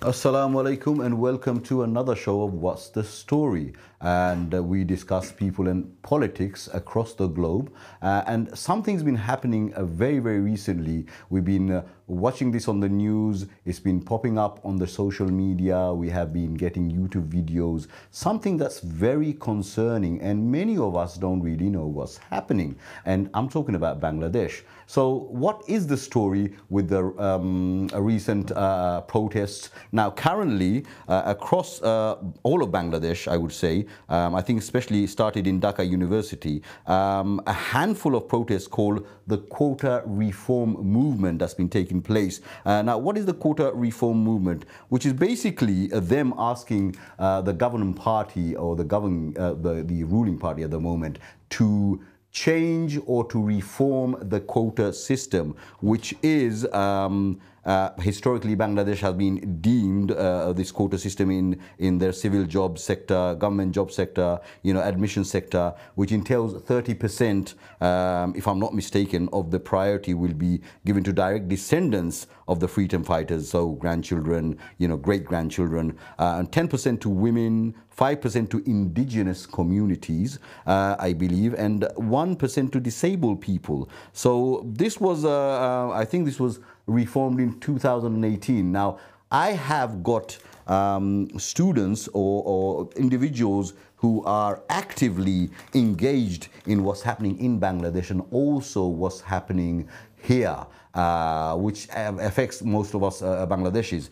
Assalamu alaikum and welcome to another show of What's the Story, and we discuss people and politics across the globe, and something's been happening very recently. We've been watching this on the news, it's been popping up on the social media, we have been getting YouTube videos, something that's very concerning, and many of us don't really know what's happening, and I'm talking about Bangladesh. So what is the story with the recent protests? Now, currently, across all of Bangladesh, I would say, I think especially started in Dhaka University, a handful of protests called the Quota Reform Movement that's been taking place. Now, what is the Quota Reform Movement? Which is basically them asking the governing party or the ruling party at the moment to change or to reform the quota system, which is historically Bangladesh has been deemed this quota system in their civil job sector, government job sector, admission sector, which entails 30%, if I'm not mistaken, of the priority will be given to direct descendants of the freedom fighters, so grandchildren, great-grandchildren, and 10% to women, 5% to indigenous communities, I believe, and 1% to disabled people. So this was, I think this was reformed in 2018. Now, I have got students or individuals who are actively engaged in what's happening in Bangladesh and also what's happening here, which affects most of us Bangladeshis.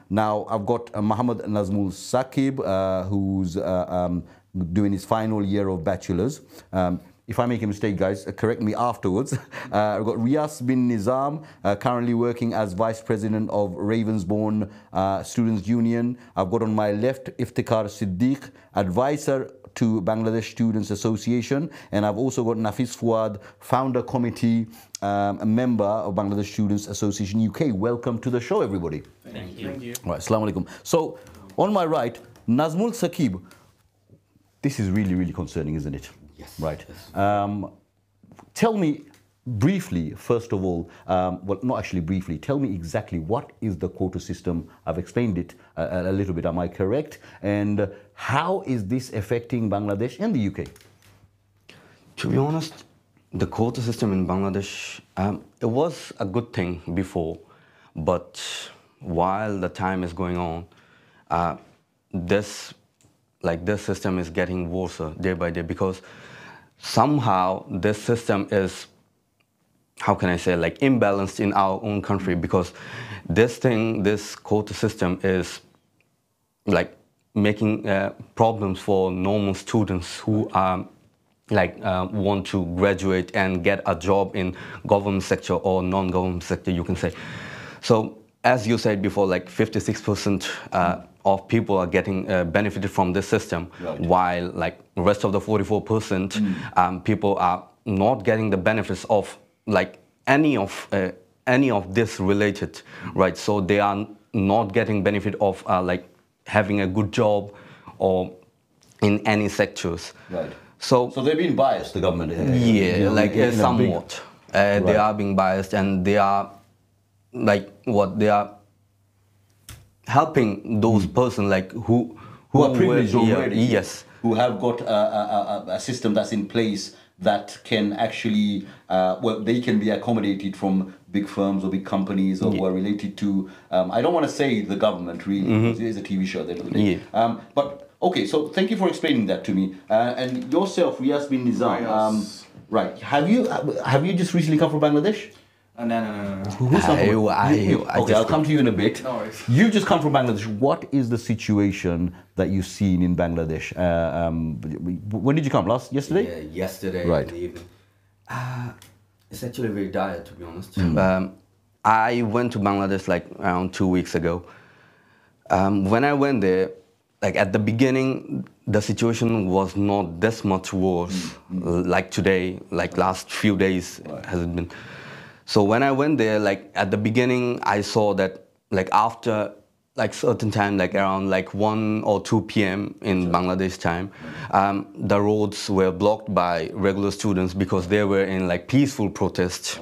Now, I've got Muhammad Nazmul Saqib, who's doing his final year of bachelor's. If I make a mistake, guys, correct me afterwards. I've got Riyas bin Nizam, currently working as Vice President of Ravensbourne Students' Union. I've got on my left Iftikhar Siddiq, Advisor to Bangladesh Students Association. And I've also got Nafis Fuad, Founder Committee, a member of Bangladesh Students Association UK. Welcome to the show, everybody. Thank you. Thank you. All right, Assalamu alaikum. So, on my right, Nazmul Saqib. This is really concerning, isn't it? Yes. Right. Yes. Tell me briefly, first of all, well, not actually briefly, tell me exactly what is the quota system? I've explained it a little bit, am I correct? And how is this affecting Bangladesh and the UK? To be honest, the quota system in Bangladesh, it was a good thing before, but while the time is going on, this system is getting worse day by day, because somehow this system is, how can I say, imbalanced in our own country, because this quota system is making problems for normal students who want to graduate and get a job in government sector or non-government sector, you can say. So as you said before, 56% of people are getting benefited from this system, right, while the rest of the 44% people are not getting the benefits of any of this related, right? So they are not getting benefit of having a good job or in any sectors. Right. So they're being biased, the government. Somewhat. Right. They are being biased, and they are they are helping those persons who are privileged already. Yes. Who have got a system that's in place that can actually, they can be accommodated from big firms or big companies, or who are related to, I don't want to say the government really, because it is a TV show at the end of the day. But, okay, so thank you for explaining that to me. And yourself, Riyas bin Nizam, right, have you just recently come from Bangladesh? No. Okay, I'll come to you in a bit. No worries. You've just come from Bangladesh. What is the situation that you've seen in Bangladesh? When did you come? Yesterday? Yeah, yesterday right. in the evening. It's actually very dire, to be honest. I went to Bangladesh around 2 weeks ago. When I went there, at the beginning, the situation was not this much worse like today, last few days has it been. So when I went there, at the beginning, I saw that after certain time, around 1 or 2 p.m. in Bangladesh time, the roads were blocked by regular students because they were in peaceful protests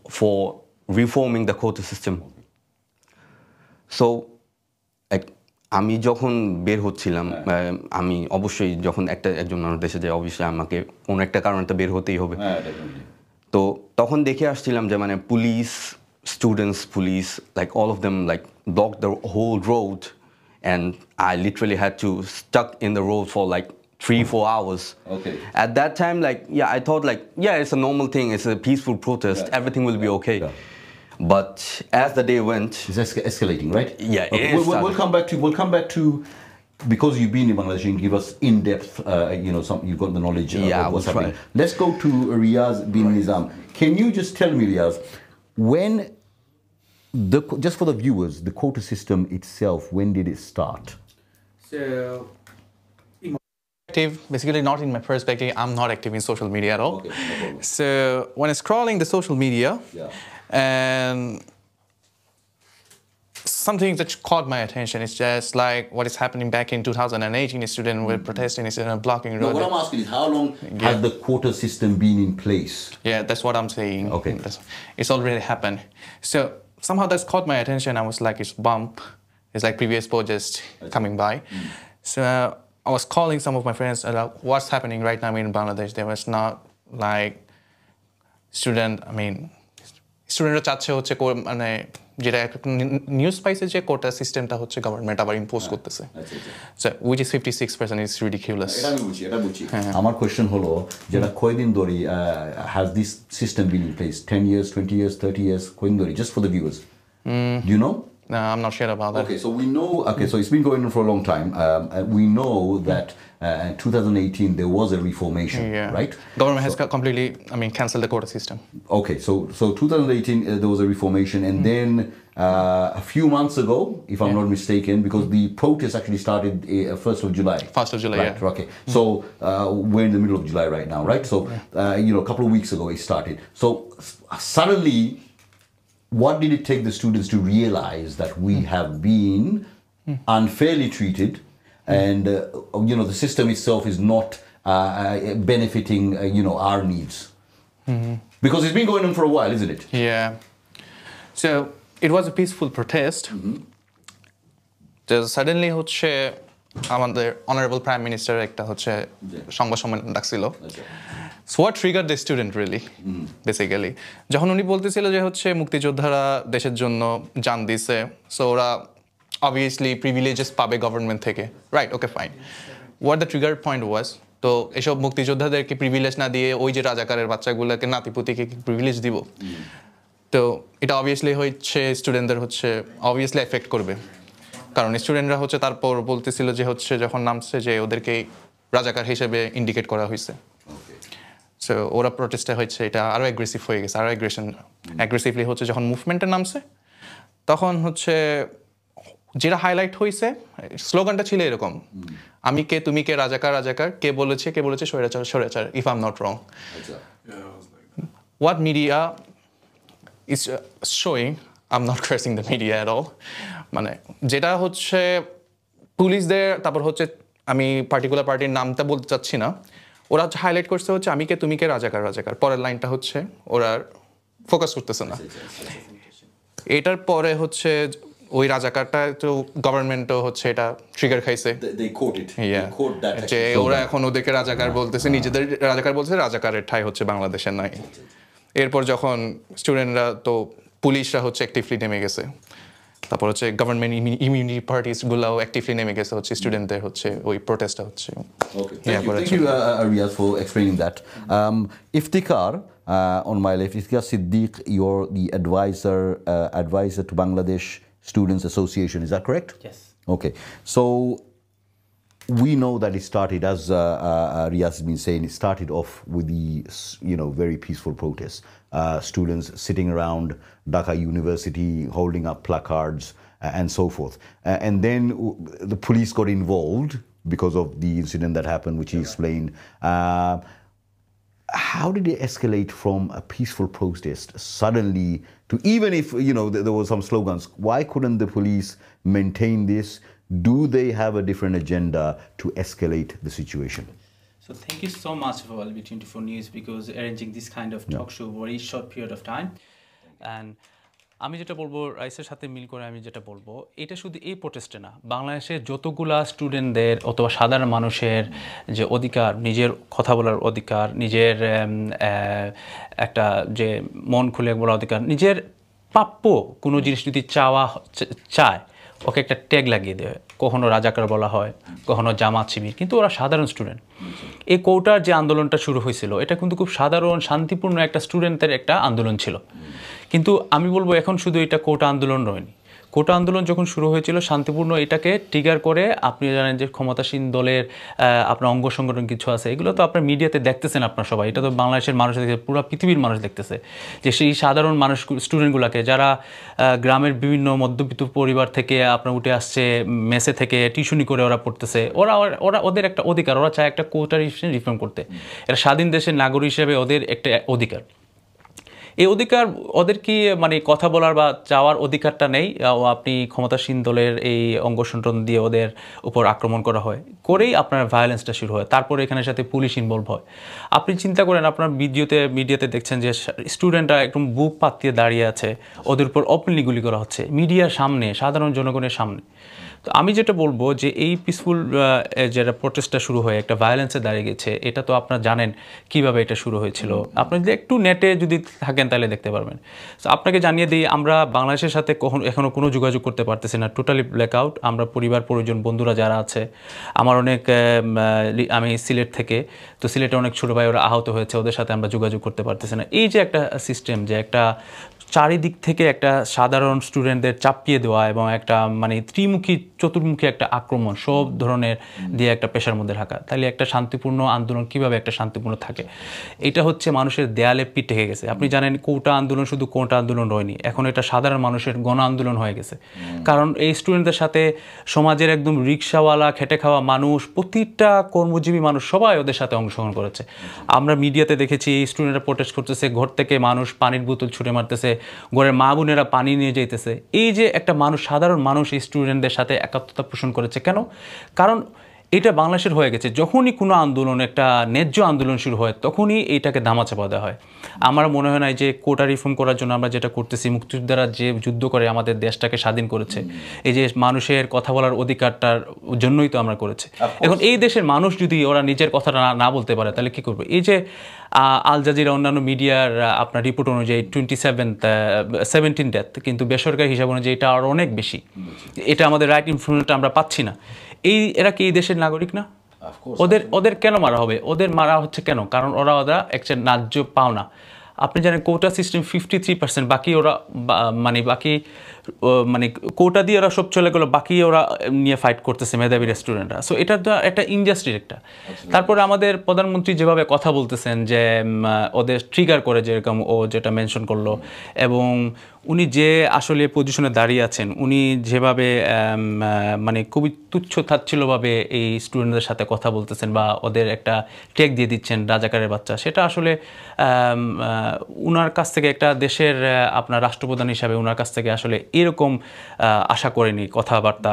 for reforming the quota system. So আমি যখন বের হচ্ছিলাম আমি অবশ্যই যখন একজন মানুষ দেশে যায় অবশ্যই আমাকে কোনো একটা কারণে তো বের হতেই হবে তো তখন দেখে আসছিলাম যে মানে police students police like all of them like blocked the whole road and I literally had to stuck in the road for like 3-4 hours. Okay. At that time, like, yeah, I thought like, yeah, it's a normal thing. It's a peaceful protest. Everything will be okay. But as the day went, it's escalating, right? Yeah, okay. We'll come back to because you've been in Bangladesh. You can give us in-depth, you've got the knowledge of what's happening. Let's go to Riyaz bin Nizam. Can you just tell me, Riyaz, when just for the viewers, the quota system itself, when did it start? So, basically not in my perspective, I'm not active in social media at all. Okay, no problem. So when I'm scrolling the social media, and something that caught my attention is just like what is happening back in 2018. Students were protesting, students blocking road. No, what I'm asking is how long has the quota system been in place? Yeah, that's what I'm saying. Okay. It's already happened. So somehow that's caught my attention. I was like, it's bump. It's like previous protest coming by. So I was calling some of my friends about what's happening right now in Bangladesh. There was not like স্টুডেন্টরা চাচ্ছে হচ্ছে মানে যেটা news পাইছে যে কোটা সিস্টেমটা হচ্ছে government আবার ইম্পোজ করতেছে so which is 56% is ridiculous এটা বুঝি আমার কোশ্চেন হলো যেটা কয়দিন ধরে has this system been in place 10 years 20 years 30 years কয়দিন ধরে just for the viewers do you know? No, I'm not sure about that. Okay, so we know. Okay, so it's been going on for a long time. We know that in 2018 there was a reformation, right? Government has completely, cancelled the quota system. Okay, so 2018 there was a reformation, and then a few months ago, if I'm not mistaken, because the protest actually started 1st of July. 1st of July, right? yeah. Okay, so we're in the middle of July right now, right? So a couple of weeks ago it started. So suddenly. What did it take the students to realize that we have been unfairly treated and, the system itself is not benefiting, our needs? Because it's been going on for a while, isn't it? Yeah. So it was a peaceful protest. Just suddenly হচ্ছে আমাদের Honorable Prime Minister একটা হচ্ছে সংবাদ সম্মেলন ডাকছিল. So what triggered the student really, basically? যখন উনি বলতেছিল যে হচ্ছে মুক্তিযোদ্ধারা দেশের জন্য জান দিছে, সো ওরা obviously privileges পাবে গভর্নমেন্ট থেকে, right? Okay fine. What the trigger point was, তো এসব মুক্তিযোদ্ধাদেরকে প্রিভিলেজ না দিয়ে ওই যে রাজাকারের বাচ্চাগুলোকে নাতিপুতিকে প্রিভিলেজ দিব, তো এটা অবভিয়াসলি হচ্ছে স্টুডেন্টদের হচ্ছে অবভিয়াসলি এফেক্ট করবে, কারণ স্টুডেন্টরা হচ্ছে তারপর বলতেছিল যে হচ্ছে যখন নামছে যে ওদেরকে রাজাকার হিসেবে ইন্ডিকেট করা হয়েছে। সো ওরা প্রোটেস্টে হচ্ছে এটা আরও অ্যাগ্রেসিভ হয়ে গেছে, আরও অ্যাগ্রেসিভলি হচ্ছে যখন মুভমেন্টে নামছে তখন হচ্ছে যেটা হাইলাইট হয়েছে স্লোগানটা ছিল এরকম, আমি কে তুমি কে রাজাকার রাজাকার, কে বলেছে স্বৈরাচার স্বৈরাচার, if I am not wrong. What media is showing, I am not crushing the media at all, মানে যেটা হচ্ছে পুলিশদের, তারপর হচ্ছে আমি পার্টিকুলার পার্টির নামটা বলতে চাচ্ছি না, ওরা হাইলাইট করছে হচ্ছে আমি কে তুমি কে রাজাকার রাজাকার, পরের লাইনটা হচ্ছে ওরা ফোকাস করতেছে না। এটার পরে হচ্ছে ওই রাজাকারটা তো গভর্নমেন্টও হচ্ছে এটা ট্রিগার খাইছে, যে ওরা এখন ওদেরকে রাজাকার বলতেছে, নিজেদের রাজাকার বলতেছে, রাজাকারের ঠাই হচ্ছে বাংলাদেশের নাই। এরপর যখন স্টুডেন্টরা তো পুলিশরা হচ্ছে অ্যাক্টিভলি নেমে গেছে, তারপর হচ্ছে গভর্নমেন্ট ইমিউনিটি পার্টিস গুলাও অ্যাক্টিভলি নেমে গেছে হচ্ছে স্টুডেন্টদের হচ্ছে ওই প্রোটেস্টটা হচ্ছে। Thank you, Riyaz, for explaining that. Iftikhar, on my left, Iftikhar Siddiq, you're the advisor to Bangladesh Students Association. Is that correct? Yes. Okay. So we know that it started, as Riyaz has been saying, it started off with the very peaceful protests. Students sitting around Dhaka University holding up placards and so forth. And then the police got involved because of the incident that happened, which he explained. How did it escalate from a peaceful protest suddenly to, even if there were some slogans, why couldn't the police maintain this? Do they have a different agenda to escalate the situation? So thank you so much for LB24 News because arranging this kind of talk show for a short period of time. And আমি যেটা বলবো রাইসের সাথে মিল করে আমি যেটা বলবো এটা শুধু এই প্রোটেস্টে না, বাংলাদেশের যতগুলা স্টুডেন্টদের অথবা সাধারণ মানুষের যে অধিকার, নিজের কথা বলার অধিকার, নিজের একটা যে মন খুলে বলার অধিকার, নিজের প্রাপ্য কোনো জিনিস যদি চায় ওকে একটা ট্যাগ লাগিয়ে দেয়। কখনো রাজাকার বলা হয়, কখনো জামাত শিবির, কিন্তু ওরা সাধারণ স্টুডেন্ট। এই কোটার যে আন্দোলনটা শুরু হয়েছিল এটা কিন্তু খুব সাধারণ শান্তিপূর্ণ একটা স্টুডেন্টদের একটা আন্দোলন ছিল। কিন্তু আমি বলবো এখন শুধু এটা কোটা আন্দোলন নয়নি, কোটা আন্দোলন যখন শুরু হয়েছিল শান্তিপূর্ণ, এটাকে ট্রিগার করে আপনি জানেন যে ক্ষমতাসীন দলের আপনার অঙ্গ সংগঠন কিছু আছে, এগুলো তো আপনার মিডিয়াতে দেখতেছেন আপনার সবাই, এটা তো বাংলাদেশের মানুষ দেখতেছে, পুরো পৃথিবীর মানুষ দেখতেছে যে সেই সাধারণ মানুষ স্টুডেন্টগুলোকে যারা গ্রামের বিভিন্ন মধ্যবিত্ত পরিবার থেকে আপনার উঠে আসছে, মেসে থেকে টিউশনি করে ওরা পড়তেছে, ওরা ওদের একটা অধিকার, ওরা চায় একটা কোটা রিফর্ম করতে, এটা স্বাধীন দেশের নাগরিক হিসেবে ওদের একটা অধিকার। এই অধিকার ওদের কি মানে কথা বলার বা চাওয়ার অধিকারটা নেই, আপনি ক্ষমতাসীন দলের এই অঙ্গসংগঠন দিয়ে ওদের উপর আক্রমণ করা হয়, করেই আপনার ভায়োলেন্সটা শুরু হয়, তারপরে এখানের সাথে পুলিশ ইনভলভ হয়। আপনি চিন্তা করেন আপনার মিডিয়াতে দেখছেন যে স্টুডেন্টরা একদম বুক পাতিয়ে দাঁড়িয়ে আছে, ওদের উপর ওপেনলি গুলি করা হচ্ছে মিডিয়ার সামনে, সাধারণ জনগণের সামনে। তো আমি যেটা বলবো যে এই পিসফুল যেটা প্রোটেস্টটা শুরু হয়ে একটা ভায়োলেন্সে দাঁড়িয়ে গেছে, এটা তো আপনারা জানেন কিভাবে এটা শুরু হয়েছিল। আপনি যদি একটু নেটে যদি থাকেন তাহলে দেখতে পারবেন। তো আপনাকে জানিয়ে দিই, আমরা বাংলাদেশের সাথে এখনও কোনো যোগাযোগ করতে পারতেছি না, টোটালি ব্ল্যাকআউট। আমরা পরিবার পরিজন বন্ধুরা যারা আছে, আমার অনেক আমি সিলেট থেকে, তো সিলেটে অনেক ছোটো ভাই ওরা আহত হয়েছে, ওদের সাথে আমরা যোগাযোগ করতে পারতেছি না। এই যে একটা সিস্টেম, যে একটা চারিদিক থেকে একটা সাধারণ স্টুডেন্টদের চাপিয়ে দেওয়া এবং একটা মানে চতুর্মুখী একটা আক্রমণ সব ধরনের দিয়ে একটা পেশার মধ্যে রাখা, তাহলে একটা শান্তিপূর্ণ আন্দোলন কিভাবে একটা শান্তিপূর্ণ থাকে? এটা হচ্ছে মানুষের দেয়ালে পিঠ ঠেকে গেছে। আপনি জানেন কোটা আন্দোলন শুধু কোটা আন্দোলন হয়নি, এখন এটা সাধারণ মানুষের গণ আন্দোলন হয়ে গেছে। কারণ এই স্টুডেন্টদের সাথে সমাজের একদম রিক্সাওয়ালা, খেটে খাওয়া মানুষ, প্রতিটা কর্মজীবী মানুষ সবাই ওদের সাথে অংশগ্রহণ করেছে। আমরা মিডিয়াতে দেখেছি স্টুডেন্টরা প্রোটেস্ট করতেছে, ঘর থেকে মানুষ পানির বোতল ছুঁড়ে মারতেছে, ঘরের মা বোনেরা পানি নিয়ে যাইতেছে। এই যে একটা মানুষ, সাধারণ মানুষ এই স্টুডেন্টদের সাথে একাত্মতা পোষণ করেছে। কেন? কারণ এটা বাংলাদেশের হয়ে গেছে, যখনই কোনো আন্দোলন, একটা ন্যায্য আন্দোলন শুরু হয়, তখনই এইটাকে ধামাচাপা দেওয়া হয়। আমার মনে হয় না যে কোটা রিফর্ম করার জন্য আমরা যেটা করতেছি, মুক্তিযোদ্ধারা যে যুদ্ধ করে আমাদের দেশটাকে স্বাধীন করেছে, এই যে মানুষের কথা বলার অধিকারটার জন্যই তো আমরা করেছি। এখন এই দেশের মানুষ যদি ওরা নিজের কথাটা না বলতে পারে, তাহলে কী করবে? এই যে আল জাজিরা অন্যান্য মিডিয়ার আপনার রিপোর্ট অনুযায়ী 17 ডেথ, কিন্তু বেসরকারি হিসাব অনুযায়ী এটা আরও অনেক বেশি। এটা আমাদের রাইট ইনফরমেশনটা আমরা পাচ্ছি না। এরা কি এই দেশের নাগরিক না? ওদের কেন মারা হবে? ওদের মারা হচ্ছে কেন? কারণ ওরা একটা ন্যায্য পাওনা। আপনি জানেন কোটা সিস্টেম 53%, বাকি ওরা মানে কোটা দিয়ে ওরা সব চলে গেলো, বাকি ওরা নিয়ে ফাইট করতেছে মেধাবী স্টুডেন্টরা। সো এটা তো একটা ইনজাস্টিস একটা। তারপরে আমাদের প্রধানমন্ত্রী যেভাবে কথা বলতেছেন যে ওদের ট্রিগার করে, যেরকম ও যেটা মেনশন করলো, এবং উনি যে আসলে পজিশনে দাঁড়িয়ে আছেন, উনি যেভাবে মানে খুবই তুচ্ছ তাচ্ছিল্যভাবে এই স্টুডেন্টদের সাথে কথা বলতেছেন বা ওদের একটা ট্যাগ দিয়ে দিচ্ছেন রাজাকারের বাচ্চা, সেটা আসলে উনার কাছ থেকে, একটা দেশের আপনার রাষ্ট্রপ্রধান হিসাবে উনার কাছ থেকে আসলে এরকম আশা করেনি কথাবার্তা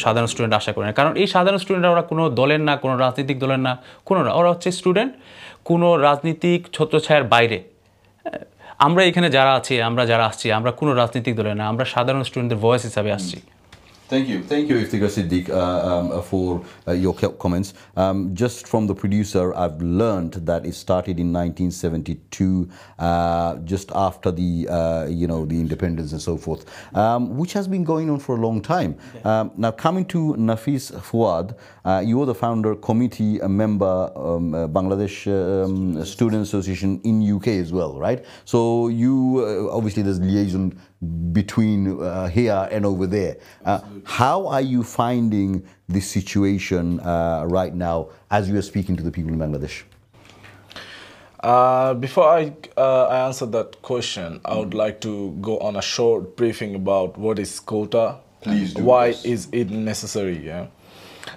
সাধারণ স্টুডেন্ট আশা করেনি। কারণ এই সাধারণ স্টুডেন্টরা ওরা কোনো দলের না, কোনো রাজনৈতিক দলের না, ওরা হচ্ছে স্টুডেন্ট, কোনো রাজনীতিক ছত্রছায়ার বাইরে। আমরা এখানে যারা আছি, আমরা যারা আসছি, আমরা কোনো রাজনৈতিক দলের না, আমরা সাধারণ স্টুডেন্টদের ভয়েস হিসাবে আসছি। Thank you, Iftikhar Siddiq, for your comments. Just from the producer, I've learned that it started in 1972, just after the the independence and so forth, which has been going on for a long time. Now, coming to Nafis Fuad, you are the founder, committee, a member, Bangladesh Student Association in UK as well, right? So you obviously there's liaison between here and over there. How are you finding this situation right now as you are speaking to the people in Bangladesh? Before I answer that question, I would like to go on a short briefing about what is quota. Please do. Why yes. is it necessary? Yeah.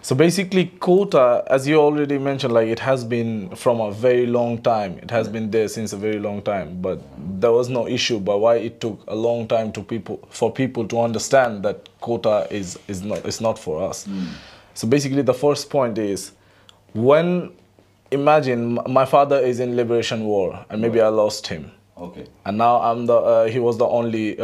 So basically, quota, as you already mentioned, like it has been from a very long time. It has been there since a very long time, but there was no issue. But why it took a long time for people to understand that quota is not for us. So basically, the first point is, when imagine my father is in liberation war and maybe I lost him. Okay. And now he was the only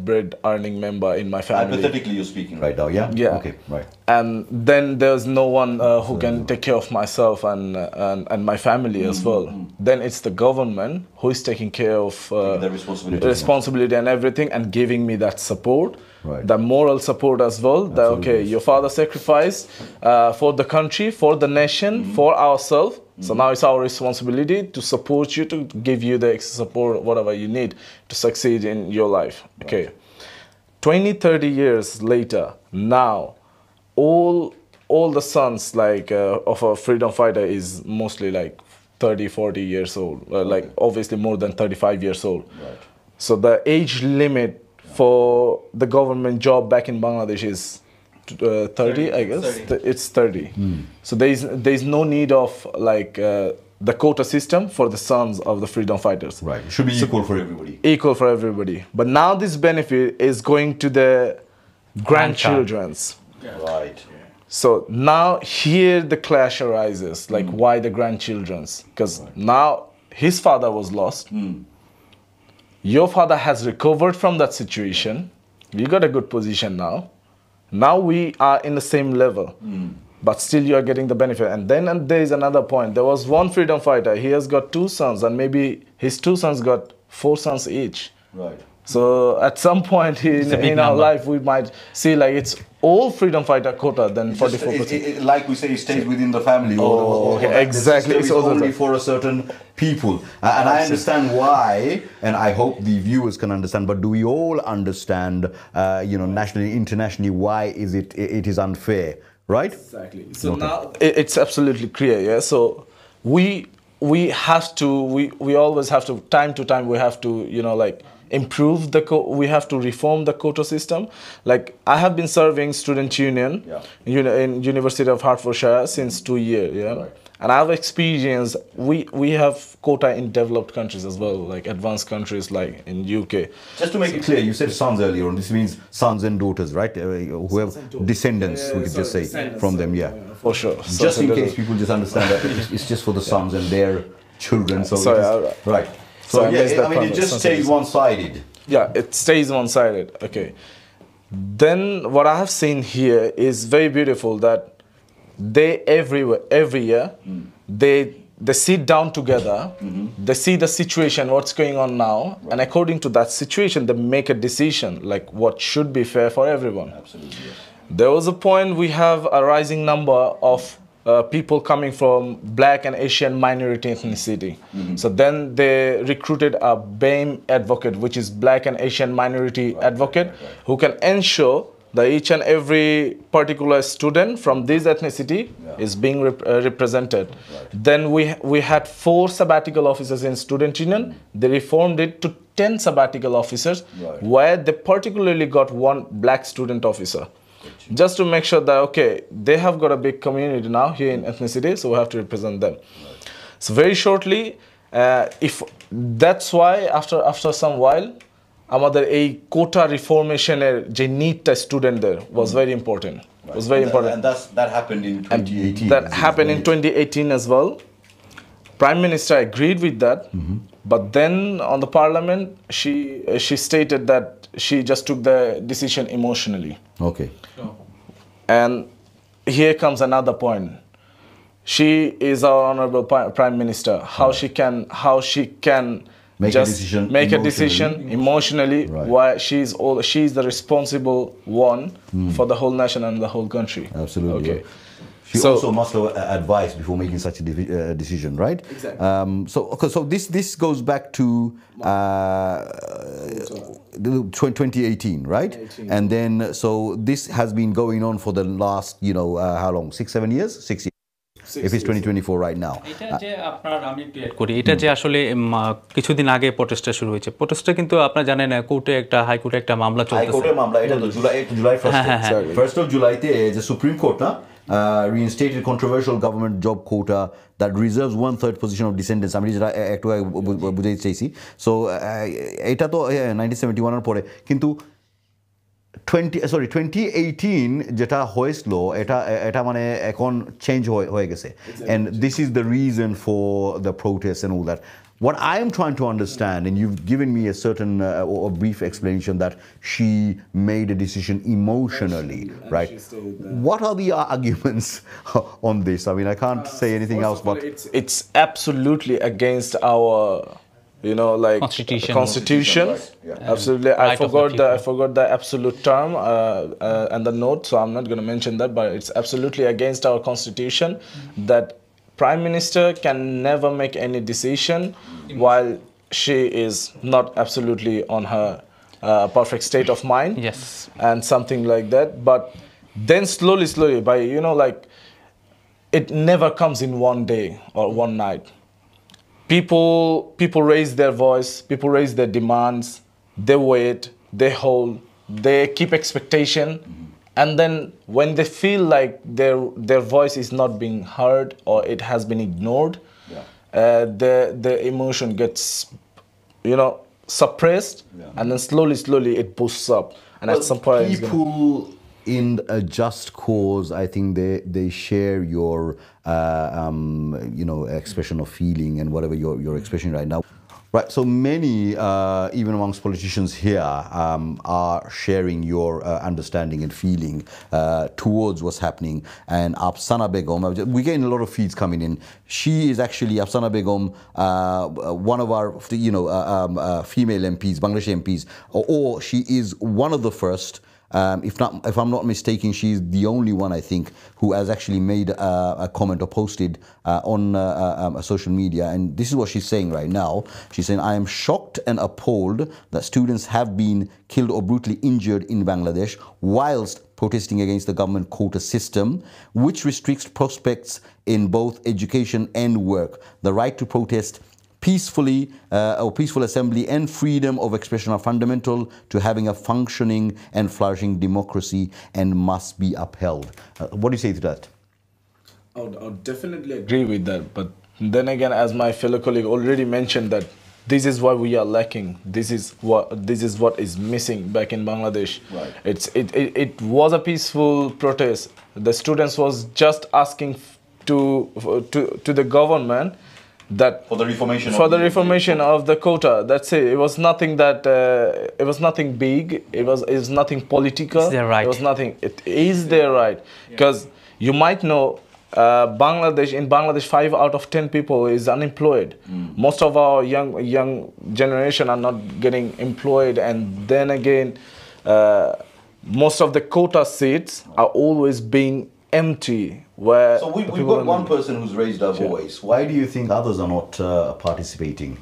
bread earning member in my family. Hypothetically, you're speaking right now, yeah? Yeah. Okay, right. And then there's no one who can take care of myself and my family as well. Then it's the government who is taking care of the responsibility and everything, and giving me that support, right. the moral support as well. That okay, your father sacrificed for the country, for the nation, for ourselves. So now it's our responsibility to support you, to give you the extra support, whatever you need to succeed in your life. Okay. 20, 30 years later, now all the sons like of a freedom fighter is mostly like 30, 40 years old, like obviously more than 35 years old. Right. So the age limit for the government job back in Bangladesh is 30, I guess. 30. It's 30. So there's no need of like the quota system for the sons of the freedom fighters. Right. It should be equal for everybody. Equal for everybody. But now this benefit is going to the grandchildren's. Right. So now here the clash arises, like why the grandchildren's? Because now his father was lost. Your father has recovered from that situation. You got a good position now. Now we are in the same level, but still you are getting the benefit. And then there is another point. There was one freedom fighter. He has got 2 sons, and maybe his 2 sons got 4 sons each. Right. So at some point in our life, we might see like it's all freedom fighter quota, then 44%. Like we say, it stays within the family. Okay, exactly. It's only for a certain people. And I understand why, and I hope the viewers can understand, but do we all understand, nationally, internationally, why it is unfair, right? Exactly. So now it's absolutely clear, yeah? So we have to, we always have to, time to time, we have to, improve we have to reform the quota system. Like I have been serving student union in University of Hertfordshire since 2 years, right. And I have experience, we have quota in developed countries as well, like advanced countries like in UK. Just to make it clear, you said sons earlier on, this means sons and daughters, right? Whoever, descendants, we could just say, from them, For sure. Just in case people just understand that it's just for the sons and their children, right. So it just stays one-sided. Yeah, it stays one-sided. Okay. Then what I have seen here is very beautiful that they every year they sit down together, they see the situation, what's going on now, and according to that situation, they make a decision like what should be fair for everyone. Absolutely. Yes. There was a point we have a rising number of people coming from Black and Asian minority ethnicity. So then they recruited a BAME advocate, which is Black and Asian minority advocate, who can ensure that each and every particular student from this ethnicity is being represented. Then we had 4 sabbatical officers in student union. They reformed it to 10 sabbatical officers, where they particularly got 1 Black student officer. Just to make sure that, okay, they have got a big community now here in ethnicity, so we have to represent them. So very shortly, if that's why after some while, আমাদের এই কোটা রিফর্মেশনের যে নিডটা স্টুডেন্টদের was very important. Was very important. And that happened in 2018. That happened in 2018 as well. Prime Minister agreed with that, but then on the parliament, she stated that she just took the decision emotionally. Okay. And here comes another point. She is our honorable Prime Minister. How she can make a decision emotionally, why she's the responsible one for the whole nation and the whole country. Absolutely. Okay. She also must have advised before making such a decision, right? Exactly. So this goes back to 2018, right? 18. And then so this has been going on for the last, how long? 6-7 years? 6 years. If it's 2024 right now. এটা যে আসলে কিছুদিন আগে প্রটেস্টটা শুরু হয়েছে, প্রটেস্টটা কিন্তু আপনারা জানেন হাইকোর্টে একটা মামলা চলতেছে। হাইকোর্টের মামলা, এটা তো জুলাই 1st of July তে যে supreme court reinstated controversial government job quota that reserves 1/3 position of descendants. আমি যেটা একটু বুঝাইতে চাইছি। সো এটা তো 1971 এর পরে, কিন্তু 2018 যেটা হয়েছিল এটা মানে এখন চেঞ্জ হয়ে গেছে, and this is the reason for the protests and all that. What I am trying to understand, and you've given me a certain or a brief explanation that she made a decision emotionally, right? What are the arguments on this? I mean, I can't say anything else, but it's absolutely against our, you know, like constitution. Right. Yeah. Absolutely. I forgot the absolute term and the note, so I'm not going to mention that. But it's absolutely against our constitution that Prime Minister can never make any decision while she is not absolutely on her perfect state of mind. Yes. And something like that. But then slowly, by, you know, like, it never comes in one day or one night. People raise their voice, people raise their demands, they wait, they hold, they keep expectation. And then when they feel like their voice is not being heard or it has been ignored, the emotion gets, you know, suppressed, and then slowly it boosts up. And at some point, people in a just cause, I think they share your you know, expression of feeling and whatever you're expressing right now. Right, so many, even amongst politicians here, are sharing your understanding and feeling towards what's happening. And Afsana Begum, we're getting a lot of feeds coming in. She is actually, Afsana Begum, one of our, you know, female MPs, Bangladeshi MPs, or she is one of the first. If I'm not mistaken, she's the only one, I think, who has actually made a comment or posted on social media. And this is what she's saying right now. She's saying, I am shocked and appalled that students have been killed or brutally injured in Bangladesh whilst protesting against the government quota system, which restricts prospects in both education and work. The right to protest peacefully, or peaceful assembly and freedom of expression are fundamental to having a functioning and flourishing democracy and must be upheld. What do you say to that? I would definitely agree with that. But then again, as my fellow colleague already mentioned, that this is what we are lacking. This is what is missing back in Bangladesh. Right. It was a peaceful protest. The students was just asking to the government that For the reformation of the quota. That's it. It was nothing that it was nothing big. It was nothing political. It's their right. It was nothing. It is their right, because you might know, in Bangladesh 5 out of 10 people is unemployed. Most of our young generation are not getting employed, and then again, most of the quota seats are always being empty. So we've got one person who's raised a voice. Why do you think others are not participating?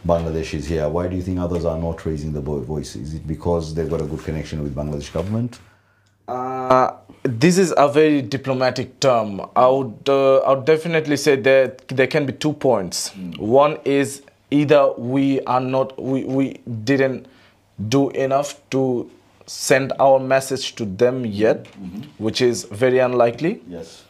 Bangladesh is here. Why do you think others are not raising the voice? Is it because they've got a good connection with Bangladesh government? This is a very diplomatic term. I would definitely say that there can be 2 points. One is either we didn't do enough to send our message to them yet, which is very unlikely. Yes.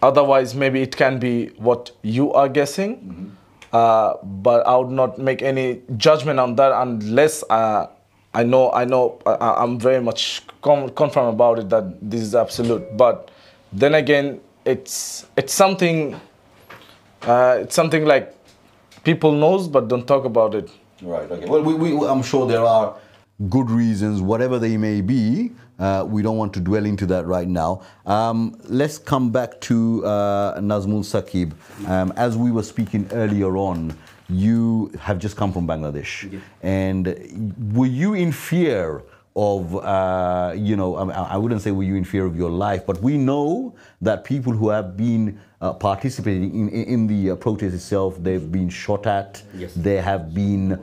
Otherwise, maybe it can be what you are guessing. But I would not make any judgment on that unless I'm very much confirmed about it that this is absolute. But then again, it's something like people knows but don't talk about it. Right. Okay. Well, I'm sure there are good reasons, whatever they may be. We don't want to dwell into that right now. Let's come back to Nazmul Saqib. As we were speaking earlier on, you have just come from Bangladesh. Yeah. And were you in fear of, you know, I wouldn't say were you in fear of your life, but we know that people who have been participating in the protest itself, they've been shot at. Yes. They have been,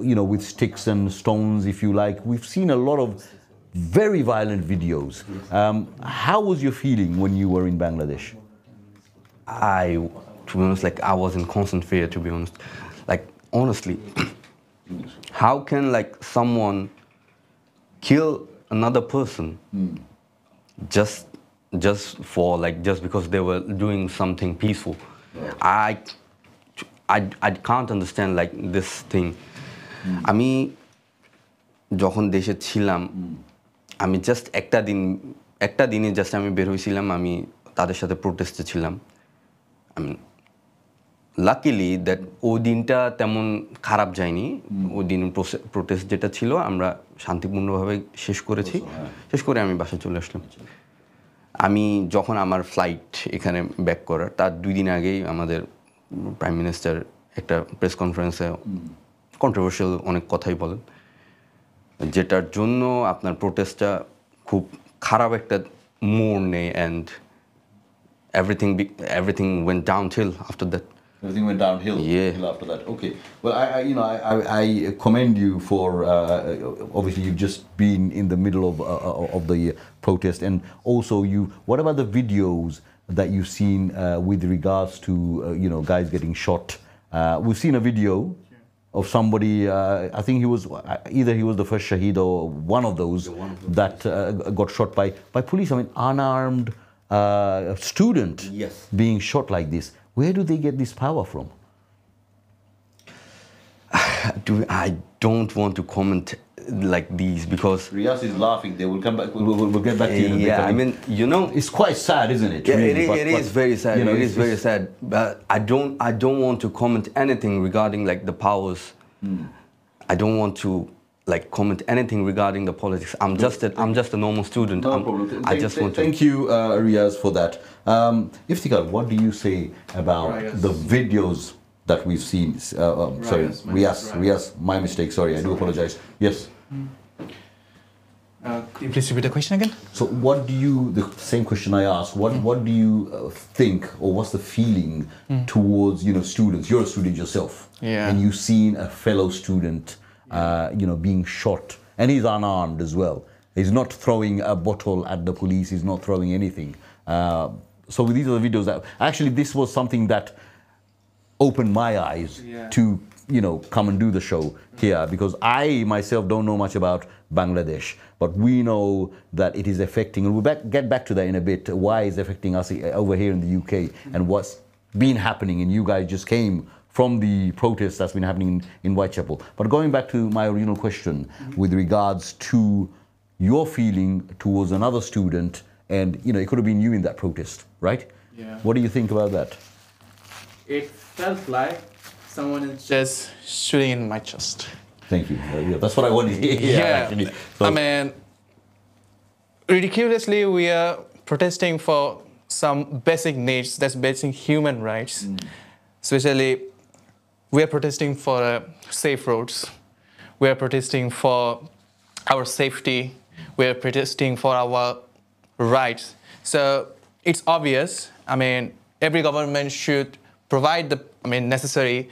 you know, with sticks and stones, if you like. We've seen a lot of very violent videos. How was your feeling when you were in Bangladesh? To be honest, like, I was in constant fear, to be honest. Like, honestly, how can, like, someone kill another person just because they were doing something peaceful? I can't understand, like, this thing. আমি যখন দেশে ছিলাম, আমি just একটা দিনে just আমি বের হয়েছিলাম, আমি তাদের সাথে প্রোটেস্টে ছিলাম। লাকিলি দ্যাট ওই দিনটা তেমন খারাপ যায়নি। ওই দিন প্রোটেস্ট যেটা ছিল আমরা শান্তিপূর্ণভাবে শেষ করেছি, শেষ করে আমি বাসায় চলে আসলাম। আমি যখন আমার ফ্লাইট এখানে ব্যাক করার তার 2 দিন আগেই আমাদের প্রাইম মিনিস্টার একটা প্রেস কনফারেন্সে কন্ট্রোভার্সিয়াল অনেক কথাই বলেন, যেটার জন্য আপনার প্রোটেস্টটা খুব খারাপ একটা মোড় নেয়, and everything went downhill after that. Everything went downhill. Yeah. After that. Okay. Well, I commend you for obviously you've just been in the middle of the protest, and also what about the videos that you've seen with regards to guys getting shot? We've seen a video of somebody. I think either he was the first Shaheed or one of those that got shot by police. I mean, unarmed student being shot like this. Where do they get this power from? I don't want to comment like these because Riyas is laughing. They will come back. We'll get back to you. In a bit. I mean, it's quite sad, isn't it? Yeah, really? it is very sad. It is very sad. But I don't want to comment anything regarding like the powers. I don't want to like comment anything regarding the politics. I'm just a normal student. No problem. Thank you, Riyaz, for that. Iftikhar, what do you say about the videos that we've seen? Sorry, Riyaz, my mistake. Sorry, I do apologize. Yes. Could you please repeat the question again? So, the same question I asked. What do you think, or what's the feeling towards students? You're a student yourself, and you've seen a fellow student, being shot, and he's unarmed as well. He's not throwing a bottle at the police. He's not throwing anything. So these are the videos that actually this was something that opened my eyes to come and do the show here, because I myself don't know much about Bangladesh, but we know that it is affecting, and we'll get back to that in a bit, why it's affecting us over here in the UK and what's been happening, and you guys just came from the protest that's been happening in Whitechapel. But going back to my original question with regards to your feeling towards another student, and it could have been you in that protest, right? Yeah. What do you think about that? It felt like someone is just shooting in my chest. Thank you. That's what I wanted to hear. Actually. So, I mean, ridiculously, we are protesting for some basic needs, that's basic human rights. Especially, we are protesting for safe roads. We are protesting for our safety. We are protesting for our rights. So it's obvious. I mean, every government should provide the necessary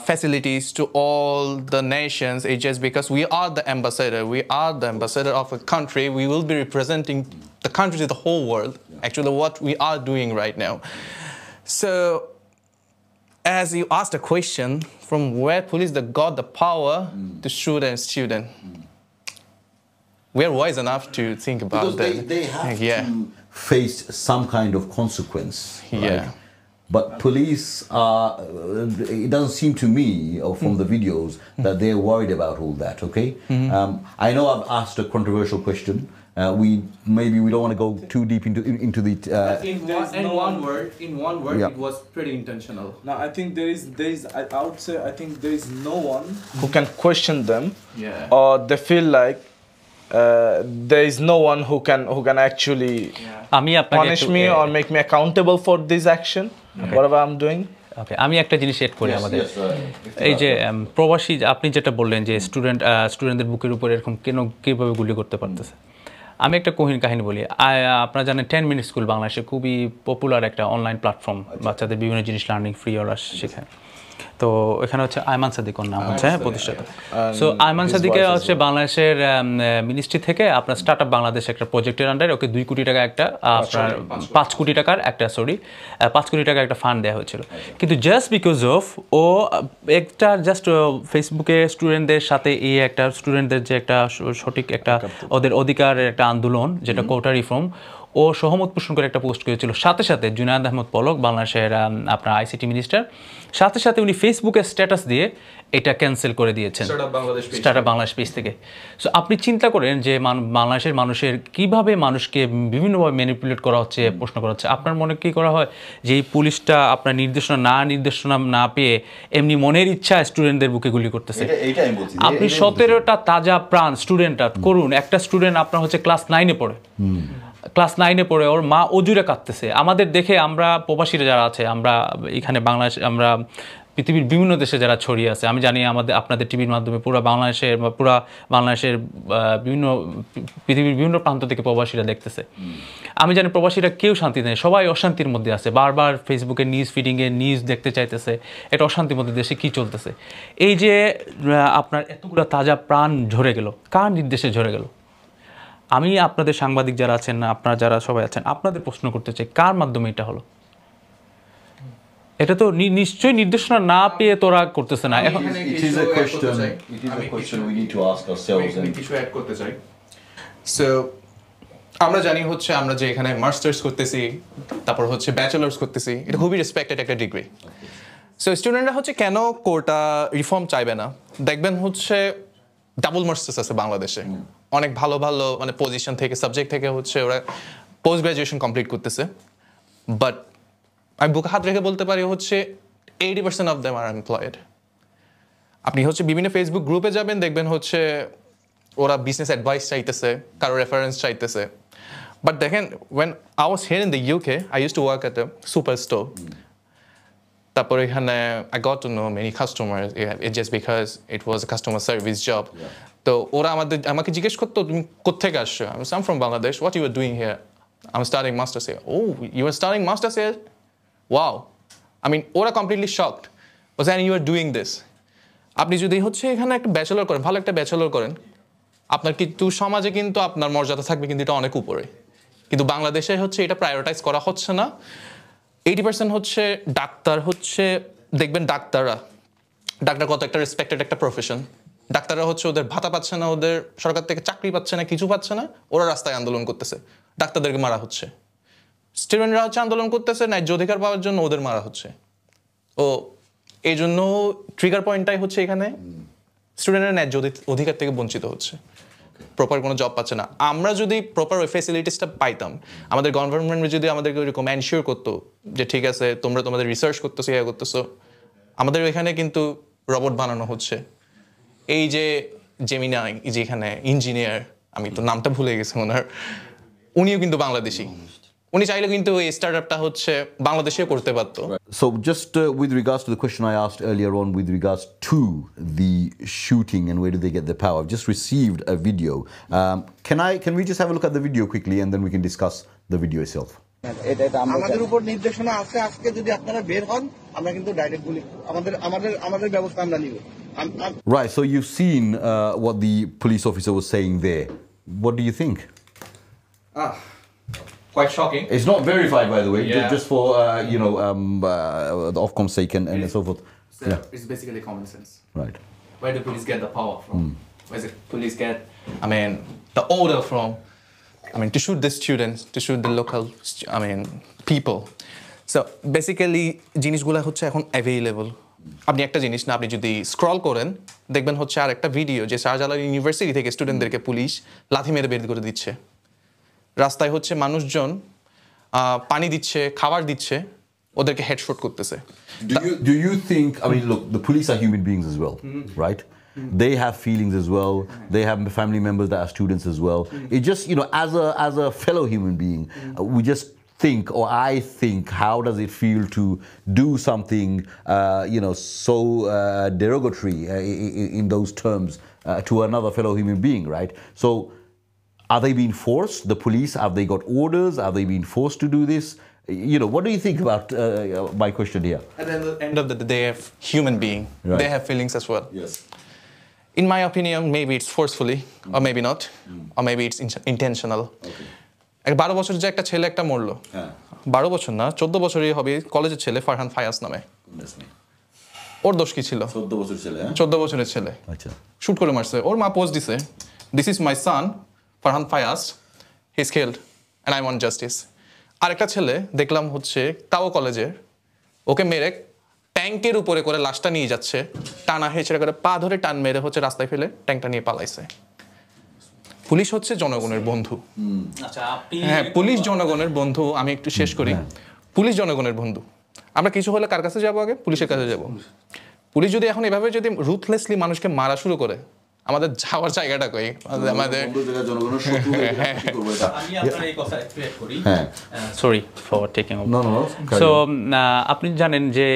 facilities to all the nations. It's just because we are the ambassador. We are the ambassador of a country. We will be representing the country to the whole world. Actually, what we are doing right now. So, as you asked a question, from where police got the power to shoot a student? We are wise enough to think about because that. They have to face some kind of consequence. Right? But police are, it doesn't seem to me, or from the videos, that they're worried about all that, okay? I know I've asked a controversial question. We don't want to go too deep into the... in one word, it was pretty intentional. No, I think there is I would say I think there is no one who can question them, or they feel like there is no one who can actually punish me or make me accountable for this action, whatever I'm doing. ওকে, আমি একটা জিনিস add করি আমাদের এই যে প্রবাসী, আপনি যেটা বললেন যে স্টুডেন্টদের বুকের উপর এরকম কীভাবে গুলি করতে পারতেছে। আমি একটা কাহিনী বলি। আপনারা জানেন 10 মিনিট স্কুল বাংলাদেশে খুবই পপুলার একটা অনলাইন প্ল্যাটফর্ম, বাচ্চাদের বিভিন্ন জিনিস লার্নিং ফ্রি ওরা শেখায়। তো এখানে হচ্ছে আয়মান সাদিকর নাম হচ্ছে প্রতিষ্ঠাতা। সো আয়মান সাদিকে হচ্ছে বাংলাদেশের মিনিস্ট্রি থেকে আপনার স্টার্ট আপ বাংলাদেশ একটা প্রজেক্টের আন্ডারে ওকে 2 কোটি টাকা একটা আপনার 5 কোটি টাকার একটা 5 কোটি টাকা একটা ফান্ড দেওয়া হয়েছিল। কিন্তু জাস্ট বিকজ অফ ও একটা জাস্ট ফেসবুকে স্টুডেন্টদের সাথে এই একটা স্টুডেন্টদের যে একটা সঠিক একটা ওদের অধিকারের একটা আন্দোলন যেটা কোটা রিফর্ম, ও সহমত পোষণ করে একটা পোস্ট করেছিল। সাথে সাথে জুনায়েদ আহমদ পলক বাংলাদেশের আপনার আইসিটি মিনিস্টার সাথে সাথে উনি ফেসবুকের স্ট্যাটাস দিয়ে এটা ক্যান্সেল করে দিয়েছেন স্টার্টআপ বাংলাদেশ পেজ থেকে। সো আপনি চিন্তা করেন যে বাংলাদেশের মানুষের কিভাবে মানুষকে বিভিন্নভাবে ম্যানিপুলেট করা হচ্ছে, প্রশ্ন করা হচ্ছে। আপনার মনে কি করা হয় যে এই পুলিশটা আপনার নির্দেশনা না পেয়ে এমনি মনের ইচ্ছা স্টুডেন্টদের বুকে গুলি করতেছে? আপনি 17টা তাজা প্রাণ স্টুডেন্টরা করুন, একটা স্টুডেন্ট আপনার হচ্ছে ক্লাস 9-এ পড়ে, ওর মা অজুরে কাঁদতেছে। আমাদের দেখে আমরা প্রবাসীরা যারা আছে, আমরা এখানে বাংলাদেশ, আমরা পৃথিবীর বিভিন্ন দেশে যারা ছড়িয়ে আছে, আমি জানি আপনাদের টিভির মাধ্যমে পুরো বাংলাদেশের পৃথিবীর বিভিন্ন প্রান্ত থেকে প্রবাসীরা দেখতেছে। আমি জানি প্রবাসীরা কেউ শান্তি নেই, সবাই অশান্তির মধ্যে আছে, বারবার ফেসবুকে নিউজ ফিডিংয়ে নিউজ দেখতে চাইতেছে এটা অশান্তির মধ্যে দেশে কী চলতেছে। এই যে আপনার এতগুলো তাজা প্রাণ ঝরে গেল, কার নির্দেশে ঝরে গেল? আমি আপনাদের সাংবাদিক যারা আছেন, আপনারা যারা সবাই আছেন, আপনাদের প্রশ্ন করতে চাই, কার মাধ্যমে এটা হলো? এটা তো নিশ্চয়ই নির্দেশনা না পেয়ে তোরা করতেছে না। এখন সো আমরা জানি হচ্ছে আমরা যে এখানে মাস্টার্স করতেছি, তারপর হচ্ছে ব্যাচেলার্স করতেছি, এটা খুবই রেসপেক্টেড একটা ডিগ্রি। সো স্টুডেন্টরা হচ্ছে কেন কোটা রিফর্ম চাইবে না? দেখবেন হচ্ছে ডাবল মাস্টার্স আছে বাংলাদেশে, অনেক ভালো ভালো মানে পজিশন থেকে, সাবজেক্ট থেকে হচ্ছে ওরা পোস্ট গ্রাজুয়েশন কমপ্লিট করতেছে। বাট আমি বুকে হাত রেখে বলতে পারি হচ্ছে 80% অফ দেম আর এমপ্লয়েড। আপনি হচ্ছে বিভিন্ন ফেসবুক গ্রুপে যাবেন, দেখবেন হচ্ছে ওরা বিজনেস অ্যাডভাইস চাইতেছে, কারো রেফারেন্স চাইতেছে। বাট দেখেন, when I was here in the UK, I used to work at a superstore. তারপর এখানে I got to know many customers, just because it was a customer service job. তো ওরা আমাকে জিজ্ঞেস করতো, তুমি কোত্থেকে আসছো? I'm from Bangladesh. What you are doing here? I'm studying masters here. Oh, you are studying masters here? Wow. I mean, ওরা completely shocked. Was and you are doing this. আপনি যদি হচ্ছে এখানে একটা ব্যাচেলর করেন, ভালো একটা ব্যাচেলর করেন, আপনার কিন্তু সমাজে কিন্তু আপনার মর্যাদা থাকবে, কিন্তু এটা অনেক উপরে। কিন্তু বাংলাদেশে হচ্ছে এটা প্রায়োরিটাইজ করা হচ্ছে না। 80% হচ্ছে ডাক্তার, হচ্ছে দেখবেন ডাক্তার কত একটা রেসপেক্টেড একটা প্রফেশন। ডাক্তাররা হচ্ছে ওদের ভাতা পাচ্ছে না, ওদের সরকার থেকে চাকরি পাচ্ছে না, কিছু পাচ্ছে না, ওরা রাস্তায় আন্দোলন করতেছে, ডাক্তারদেরকে মারা হচ্ছে। স্টুডেন্টরা হচ্ছে আন্দোলন করতেছে ন্যায্য অধিকার পাওয়ার জন্য, ওদের মারা হচ্ছে। ও এই জন্য ট্রিগার পয়েন্টটাই হচ্ছে এখানে স্টুডেন্টরা ন্যায্য অধিকার থেকে বঞ্চিত হচ্ছে, প্রপার কোনো জব পাচ্ছে না। আমরা যদি প্রপার ওই ফেসিলিটিসটা পাইতাম, আমাদের গভর্নমেন্ট যদি আমাদেরকে ওইরকম এনশিওর করতো যে ঠিক আছে তোমরা তোমাদের রিসার্চ করতেছো, ইয়া করতেছো, আমাদের এখানে কিন্তু রোবট বানানো হচ্ছে। এই যে জেমিনাই, যে এখানে ইঞ্জিনিয়ার, আমি তো নামটা ভুলে গেছি ওনার, উনিও কিন্তু বাংলাদেশি। উনি চাইলে কিন্তু এই স্টার্টআপটা হচ্ছে বাংলাদেশেও করতে পারতো। So just with regards to the question I asked earlier on with regards to the shooting and where do they get the power, I've just received a video. Can we just have a look at the video quickly and then we can discuss the video itself? আমাদের উপর নির্দেশনা আছে, আজকে যদি আপনারা বের হন আমরা কিন্তু ডাইরেক্ট গুলি, আমাদের ব্যবস্থা আমরা নিব। Right, so you've seen what the police officer was saying there. What do you think? Quite shocking. It's not verified, by the way, Yeah. just for the Ofcom's sake and so forth. So it's basically common sense. Right. Where do police get the power from? Where does the police get, the order from? To shoot the students, to shoot the local, people. So basically, জিনিসগুলো হচ্ছে এখন available. আপনি একটা জিনিস না, আপনি যদি scroll করেন দেখবেন হচ্ছে আর একটা ভিডিও যে শাহজালাল ইউনিভার্সিটি থেকে স্টুডেন্টদেরকে পুলিশ লাথি মেরে বের করে দিচ্ছে। রাস্তায় হচ্ছে মানুষজন পানি দিচ্ছে, খাবার দিচ্ছে, ওদেরকে হেডশট করতেছে। Do you think, look, the police are human beings as well, right? They have feelings as well. They have family members that are students as well. It just, as a fellow human being, we just think, or I think, how does it feel to do something, so derogatory in those terms to another fellow human being, right? So, are they being forced? The police, have they got orders? Are they being forced to do this? What do you think about my question here? At the end of the day, they have human being. Right. They have feelings as well. Yes. In my opinion, maybe it's forcefully, or maybe not, or maybe it's intentional. Okay. 12 বছর যে একটা ছেলে একটা মরলো, 12 বছর না 14 বছরই হবে, কলেজের ছেলে ফারহান ফায়াজ নামে। ওর দোষ কি ছিল? 14 বছর ছেলে। 14 বছরের ছেলে। আচ্ছা। শুট করে মারছে। ওর মা পোস্ট দিছে, "This is my son, Farhan Fayaz. He's killed and I want justice." আরেকটা ছেলে দেখলাম হচ্ছে তাও কলেজে, ওকে মেরে ট্যাঙ্কের উপরে করে লাশটা নিয়ে যাচ্ছে, টানা হেঁচড়ে করে পা ধরে টান মেরে হচ্ছে রাস্তায় ফেলে ট্যাঙ্কটা নিয়ে পালাইছে। পুলিশ হচ্ছে জনগণের বন্ধু। হ্যাঁ, পুলিশ জনগণের বন্ধু। আমি একটু শেষ করি। পুলিশ জনগণের বন্ধু। আমরা কিছু হলে কার কাছে যাবো? আগে পুলিশের কাছে যাব। পুলিশ যদি এখন এভাবে যদি রুথলেসলি মানুষকে মারা শুরু করে, আমাদের যাওয়ার জায়গাটা কই? আমাদের sorry for taking over. So আপনি জানেন যে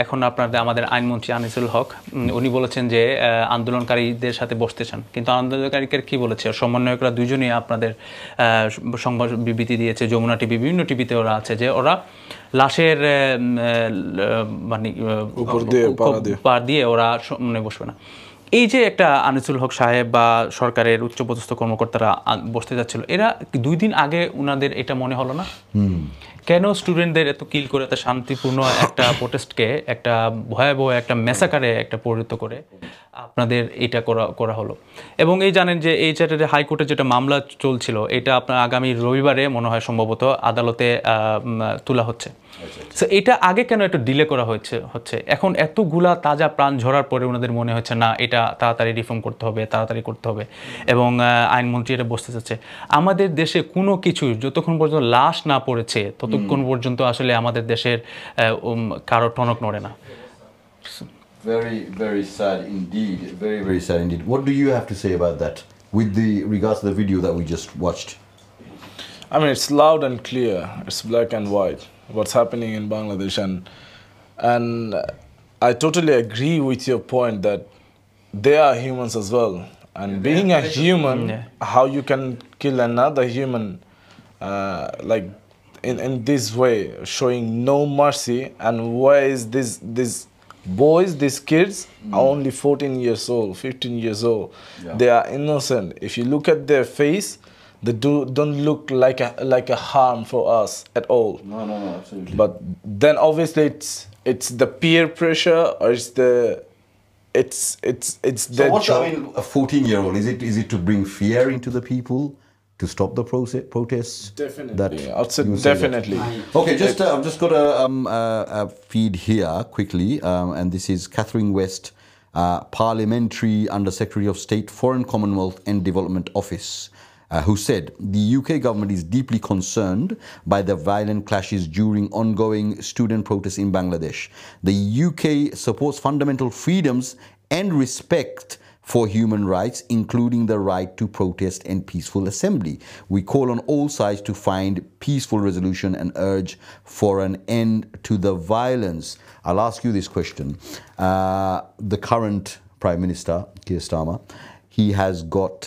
এখন আমাদের আইনমন্ত্রী আনিসুল হক উনি বলেছেন যে আন্দোলনকারীদের সাথে বসতে চান, কিন্তু আন্দোলনকারীকে কি বলেছে? সমন্বয়করা দুজনই আপনাদের সংবাদ বিবৃতি দিয়েছে, যমুনা টিভি, বিভিন্ন টিভিতে ওরা আছে যে ওরা লাশের মানে পা দিয়ে ওরা মানে বসবে না। এই যে একটা আনিসুল হক সাহেব বা সরকারের উচ্চপদস্থ কর্মকর্তারা বসতে যাচ্ছিল, এরা 2 দিন আগে উনাদের এটা মনে হলো না? কেন স্টুডেন্টদের এত কিল করে এত শান্তিপূর্ণ একটা প্রোটেস্টকে একটা ভয়াবহ একটা ম্যাসাকারে একটা পরিণত করে আপনাদের এটা করা হলো? এবং এই জানেন যে এই চ্যাটারে হাইকোর্টে যেটা মামলা চলছিল, এটা আপনার আগামী রবিবারে মনে হয় সম্ভবত আদালতে তোলা হচ্ছে। সো এটা আগে কেন একটু ডিলে করা হচ্ছে? এখন এতগুলা তাজা প্রাণ ঝরার পরে ওনাদের মনে হচ্ছে না এটা তাড়াতাড়ি রিফর্ম করতে হবে, তাড়াতাড়ি করতে হবে, এবং আইনমন্ত্রী এটা বসতে চাচ্ছে। আমাদের দেশে কোনো কিছু যতক্ষণ পর্যন্ত লাশ না পড়েছে ততক্ষণ পর্যন্ত আসলে আমাদের দেশের কারো টনক নড়ে না। Very, very sad indeed. Very, very sad indeed. What do you have to say about that with regards to the video that we just watched? I mean, it's loud and clear. It's black and white. What's happening in Bangladesh, and I totally agree with your point that they are humans as well. And being a human, how you can kill another human like in this way, showing no mercy? And why is this boys, these kids are only 14 years old, 15 years old. They are innocent. If you look at their face, they don't look like a harm for us at all. No, absolutely. But then obviously it's the peer pressure, or it's the So what's, I mean, a 14-year-old, is it to bring fear into the people, to stop the protests? Definitely. I'd say definitely. Okay, I've just got a feed here quickly, and this is Catherine West, Parliamentary Under-Secretary of State, Foreign, Commonwealth and Development Office, who said the UK government is deeply concerned by the violent clashes during ongoing student protests in Bangladesh. The UK supports fundamental freedoms and respect for human rights, including the right to protest and peaceful assembly. We call on all sides to find peaceful resolution and urge for an end to the violence. I'll ask you this question. The current Prime Minister, Keir Starmer, he has got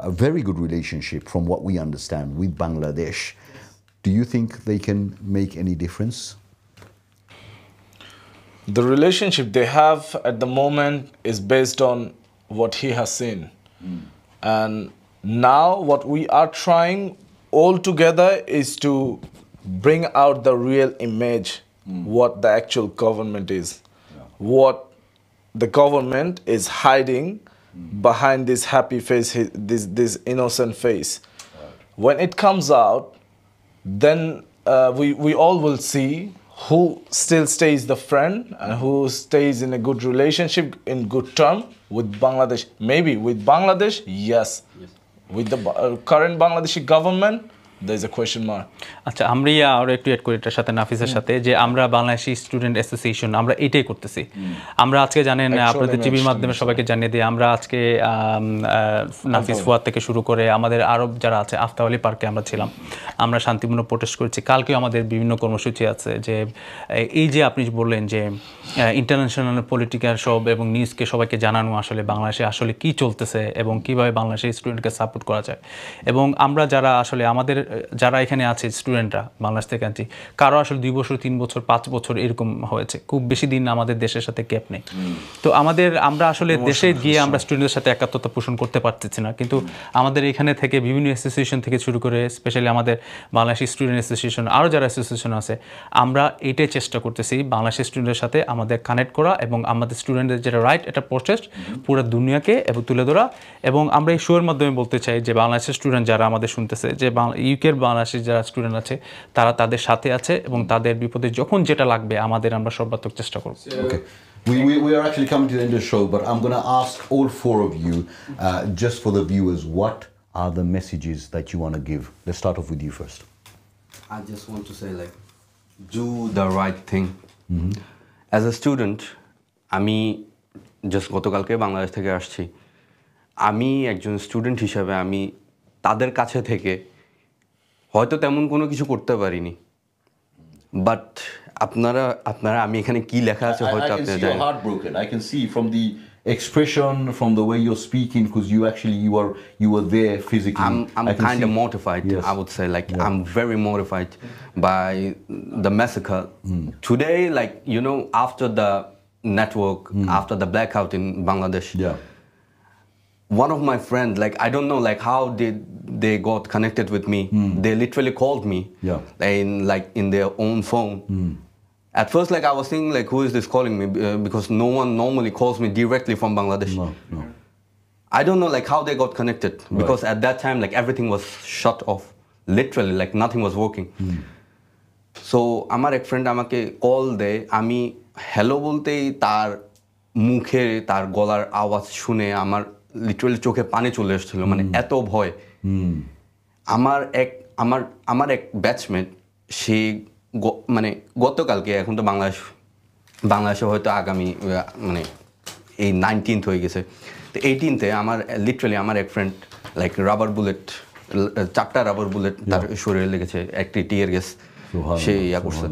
a very good relationship, from what we understand, with Bangladesh. Do you think they can make any difference? The relationship they have at the moment is based on what he has seen. And now what we are trying all together is to bring out the real image, what the actual government is, what the government is hiding behind this happy face, this innocent face. When it comes out, then we all will see who still stays the friend and who stays in a good relationship, in good term with Bangladesh. Maybe with Bangladesh, yes. With the current Bangladeshi government, there's a question mark. আচ্ছা, আমরা আরো একটু add করি এটার সাথে, নাফিসের সাথে, যে আমরা বাংলাদেশি স্টুডেন্ট অ্যাসোসিয়েশন আমরা এটাই করতেছি। আমরা আজকে জানেন আপনাদের টিভির মাধ্যমে সবাইকে জানিয়ে দিই, আমরা আজকে নাফিস ফুয়াদ থেকে শুরু করে আমাদের আরো যারা আছে আফতাওয়ালি পার্কে আমরা ছিলাম, আমরা শান্তিপূর্ণ প্রোটেস্ট করেছি। কালকেও আমাদের বিভিন্ন কর্মসূচি আছে। যে এই যে আপনি বললেন যে ইন্টারন্যাশনাল পলিটিক্যাল সব এবং নিউজকে সবাইকে জানানো আসলে বাংলাদেশে আসলে কি চলতেছে এবং কিভাবে বাংলাদেশের স্টুডেন্টকে সাপোর্ট করা যায়। এবং আমরা যারা আসলে আমাদের যারা এখানে আছে স্টুডেন্টরা বাংলাদেশ থেকে আনছি, কারো আসলে 2 বছর 3 বছর 5 বছর এরকম হয়েছে, খুব বেশি দিন আমাদের দেশের সাথে গ্যাপ নেই। তো আমরা আসলে দেশে গিয়ে আমরা স্টুডেন্টদের সাথে একাত্মতা পোষণ করতে পারতেছি না, কিন্তু আমাদের এখানে থেকে বিভিন্ন অ্যাসোসিয়েশন থেকে শুরু করে স্পেশালি আমাদের বাংলাদেশি স্টুডেন্ট অ্যাসোসিয়েশন, আরও যারা অ্যাসোসিয়েশন আছে, আমরা এটাই চেষ্টা করতেছি বাংলাদেশি স্টুডেন্টের সাথে আমাদের কানেক্ট করা এবং আমাদের স্টুডেন্টদের যেটা রাইট এটা প্রচেস্ট পুরো দুনিয়াকে এবং তুলে ধরা। এবং আমরা এই শোয়ের মাধ্যমে বলতে চাই যে বাংলাদেশের স্টুডেন্ট যারা আমাদের শুনতেছে, যে ইউকের বাংলাদেশের যারা স্টুডেন্ট আছে তারা তাদের সাথে আছে এবং তাদের বিপদে যখন যেটা লাগবে আমরা সর্বাত্মক চেষ্টা করব। Okay. We are actually coming to the end of the show, but I'm going to ask all four of you, just for the viewers, what are the messages that you want to give? Let's start off with you first. I just want to say, like, do the right thing. As a student, আমি just গতকালকে বাংলাদেশ থেকে আসছি। আমি একজন student হিসাবে আমি তাদের কাছে থেকে হয়তো তেমন কোনো কিছু করতে পারিনি, বাট আপনারা আমি এখানে কি লেখা আছে হয়তো I can আপনারা see you're জানেন। heartbroken. I can see from the expression, from the way you're speaking, because you were there physically. I'm I can kind of see- mortified. Yes. I would say, like, I'm very mortified by the massacre today. Like, you know, after the network, after the blackout in Bangladesh, Yeah. one of my friends, like, I don't know, like, how did they got connected with me? They literally called me, in their own phone. At first, like, I was thinking, like, who is this calling me? Because no one normally calls me directly from Bangladesh. No. I don't know, like, how they got connected, because at that time, like, everything was shut off, literally, like, nothing was working. So আমার এক friend আমাকে call দেয়, আমি hello বলতেই তার মুখে তার গলার আওয়াজ শুনে আমার লিটারালি চোখে পানি চলে এসেছিল, মানে এত ভয়। আমার এক ব্যাচমেট, সে মানে গতকালকে, এখন তো বাংলাদেশে হয়তো আগামী মানে এই 19th হয়ে গেছে, তো 18th আমার লিটারালি আমার এক ফ্রেন্ড, লাইক রাবার বুলেট, 4টা রাবার বুলেট তার শরীরে লেগেছে, একটি টিয়ার গ্যাস সে ইয়া করছে।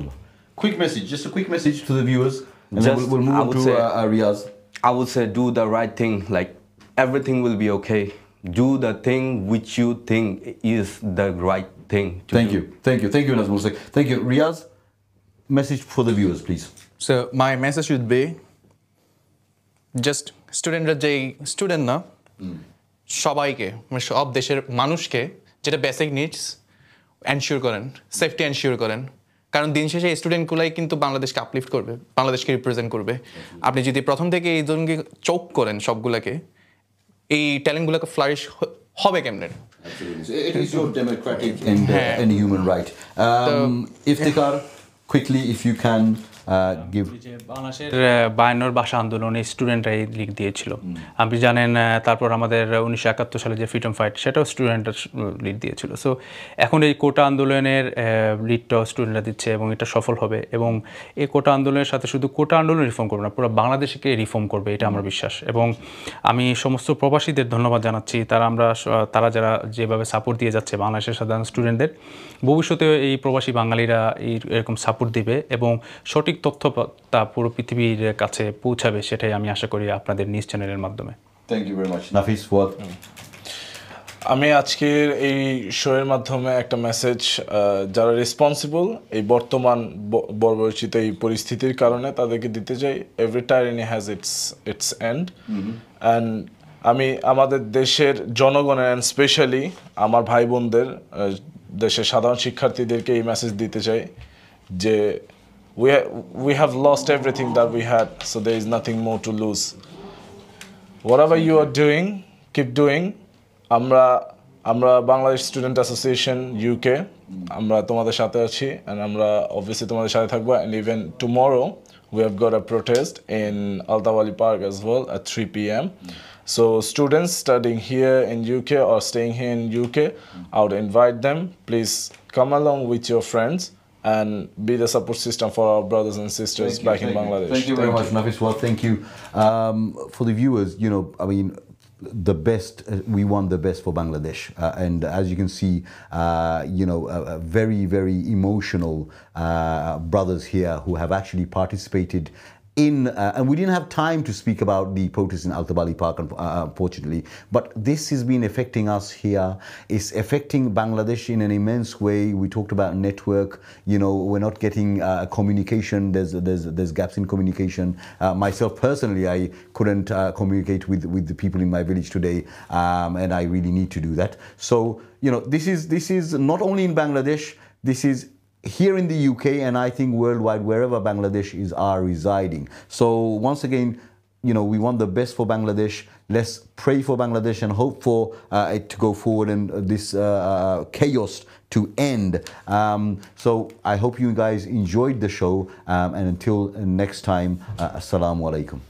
Quick message, just a quick message to the viewers, and Just, then we'll I move on would to say- Riyaz. I would say do the right thing, like, everything will be okay. Do the thing which you think is the right thing to Thank do. you, Nazmul. Thank you, Riyaz. Message for the viewers, please. So my message would be just স্টুডেন্টরা যেই student না সবাইকে, মানে সব দেশের মানুষকে যেটা basic needs ensure করেন, সেফটি এনশিওর করেন, কারণ দিন শেষে এই স্টুডেন্টগুলাই কিন্তু বাংলাদেশকে আপলিফ্ট করবে, বাংলাদেশকে রিপ্রেজেন্ট করবে। আপনি যদি প্রথম থেকে এই জনকে চোখ করেন সবগুলোকে, এই ট্যালেন্টগুলোকে ফ্লারিশ হবে কেমনে? It is your democratic and human right. Iftikhar, quickly, if you can give. বাংলাদেশের 52 ভাষা আন্দোলনে স্টুডেন্টরাই লিগ দিয়েছিল। আপনি জানেন, তারপর আমাদের 1971 সালে যে ফ্রিডম ফাইট, সেটাও স্টুডেন্টরা লিড দিয়েছিল। সো এখন এই কোটা আন্দোলনের লিডটাও স্টুডেন্টরা দিচ্ছে এবং এটা সফল হবে। এবং এই কোটা আন্দোলনের সাথে শুধু কোটা আন্দোলন রিফর্ম করবে না, পুরো বাংলাদেশকে রিফর্ম করবে, এটা আমার বিশ্বাস। এবং আমি সমস্ত প্রবাসীদের ধন্যবাদ জানাচ্ছি, তারা যারা যেভাবে সাপোর্ট দিয়ে যাচ্ছে বাংলাদেশের সাধারণ স্টুডেন্টদের। ভবিষ্যতে এই প্রবাসী বাঙালিরা এরকম সাপোর্ট দিবে এবং সঠিক তথ্য তা পুরো পৃথিবীর কাছে পৌঁছাবে, সেটাই আমি আশা করি আপনাদের নিউজ চ্যানেলের মাধ্যমে। Thank you very much. Nafis, what? আমি আজকের এই শোয়ের মাধ্যমে একটা মেসেজ যারা রেসপন্সিবল এই বর্তমান বর্বরচিত এই পরিস্থিতির কারণে তাদেরকে দিতে চাই। Every tyranny has its end, and আমি আমাদের দেশের জনগণের অ্যান্ড স্পেশালি আমার ভাই বোনদের, দেশের সাধারণ শিক্ষার্থীদেরকে এই মেসেজ দিতে চাই যে we have lost everything that we had, so there is nothing more to lose. Whatever you are doing, keep doing. আমরা বাংলাদেশ স্টুডেন্ট অ্যাসোসিয়েশন UK, আমরা তোমাদের সাথে আছি, and আমরা obviously তোমাদের সাথে থাকবো, and even tomorrow we have got a protest in Altawali Park as well at 3 p.m. So students studying here in UK or staying here in UK, I would invite them, please come along with your friends and be the support system for our brothers and sisters back in Bangladesh. Thank you very much, Nafis. Well, thank you. For the viewers, I mean, the best, we want the best for Bangladesh. And as you can see, very, very emotional brothers here who have actually participated in, and we didn't have time to speak about the protests in Altawali Park, unfortunately, but this has been affecting us here. It's affecting Bangladesh in an immense way. We talked about network, we're not getting communication. There's gaps in communication. Myself personally, I couldn't communicate with the people in my village today, and I really need to do that. So, this is not only in Bangladesh, this is here in the UK, and I think worldwide, wherever Bangladesh are residing. So once again, you know, we want the best for Bangladesh. Let's pray for Bangladesh and hope for it to go forward and this chaos to end. So I hope you guys enjoyed the show, and until next time, assalamu alaikum.